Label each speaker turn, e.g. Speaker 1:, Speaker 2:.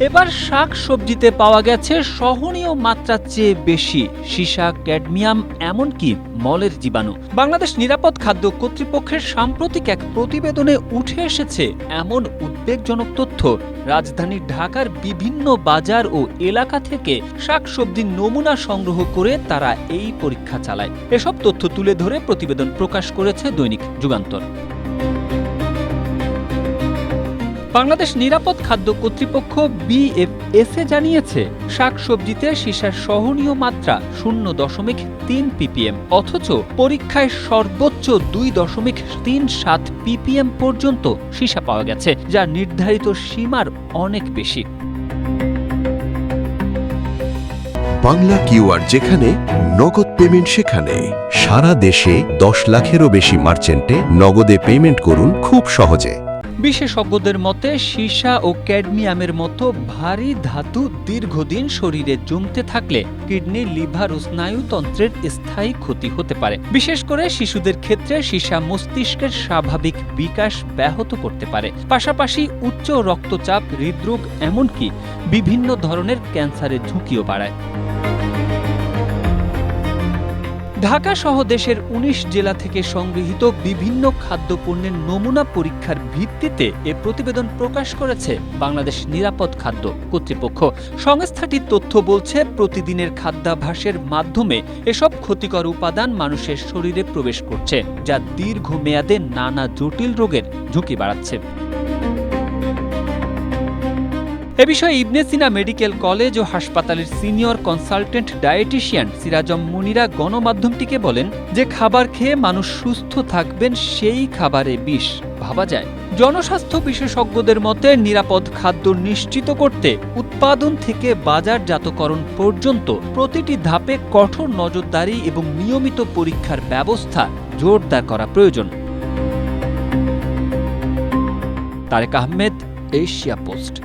Speaker 1: এবার শাক সবজিতে পাওয়া গেছে সহনীয় মাত্রার চেয়ে বেশি সীসা, ক্যাডমিয়াম, এমনকি মলের জীবাণু। বাংলাদেশ নিরাপদ খাদ্য কর্তৃপক্ষের সাম্প্রতিক এক প্রতিবেদনে উঠে এসেছে এমন উদ্বেগজনক তথ্য। রাজধানী ঢাকার বিভিন্ন বাজার ও এলাকা থেকে শাকসবজির নমুনা সংগ্রহ করে তারা এই পরীক্ষা চালায়। এসব তথ্য তুলে ধরে প্রতিবেদন প্রকাশ করেছে দৈনিক যুগান্তর। বাংলাদেশ নিরাপদ খাদ্য কর্তৃপক্ষ বিএফএসএ জানিয়েছে, শাকসবজিতে সীসার সহনীয় মাত্রা 0.3 ppm, অথচ পরীক্ষায় সর্বোচ্চ 2.37 ppm পর্যন্ত সীসা পাওয়া গেছে, যা নির্ধারিত সীমার অনেক বেশি।
Speaker 2: বাংলা কিউআর যেখানে, নগদ পেমেন্ট সেখানে। সারা দেশে 10 লাখেরও বেশি মার্চেন্টে নগদে পেমেন্ট করুন খুব সহজে।
Speaker 1: বিশেষজ্ঞদের মতে, সীসা ও ক্যাডমিয়ামের মতো ভারী ধাতু দীর্ঘদিন শরীরে জমতে থাকলে কিডনি, লিভার ও স্নায়ুতন্ত্রের স্থায়ী ক্ষতি হতে পারে। বিশেষ করে শিশুদের ক্ষেত্রে সীসা মস্তিষ্কের স্বাভাবিক বিকাশ ব্যাহত করতে পারে। পাশাপাশি উচ্চ রক্তচাপ, হৃদরোগ, এমনকি বিভিন্ন ধরনের ক্যান্সারের ঝুঁকিও বাড়ায়। ঢাকা সহ দেশের 19 জেলা থেকে সংগৃহীত বিভিন্ন খাদ্যপণ্যের নমুনা পরীক্ষার ভিত্তিতে এ প্রতিবেদন প্রকাশ করেছে বাংলাদেশ নিরাপদ খাদ্য কর্তৃপক্ষ। সংস্থাটির তথ্য বলছে, প্রতিদিনের খাদ্যাভ্যাসের মাধ্যমে এসব ক্ষতিকর উপাদান মানুষের শরীরে প্রবেশ করছে, যা দীর্ঘমেয়াদে নানা জটিল রোগের ঝুঁকি বাড়াচ্ছে। এ বিষয়ে ইবনে সিনা মেডিকেল কলেজ ও হাসপাতালের সিনিয়র কনসালটেন্ট ডায়েটিশিয়ান সিরাজম মুনিরা গণমাধ্যমটিকে বলেন যে, খাবার খেয়ে মানুষ সুস্থ থাকবেন, সেই খাবারে বিষ ভাবা যায়। জনস্বাস্থ্য বিশেষজ্ঞদের মতে, নিরাপদ খাদ্য নিশ্চিত করতে উৎপাদন থেকে বাজারজাতকরণ পর্যন্ত প্রতিটি ধাপে কঠোর নজরদারি এবং নিয়মিত পরীক্ষার ব্যবস্থা জোরদার করা প্রয়োজন। Tarek Ahmed, Asia post.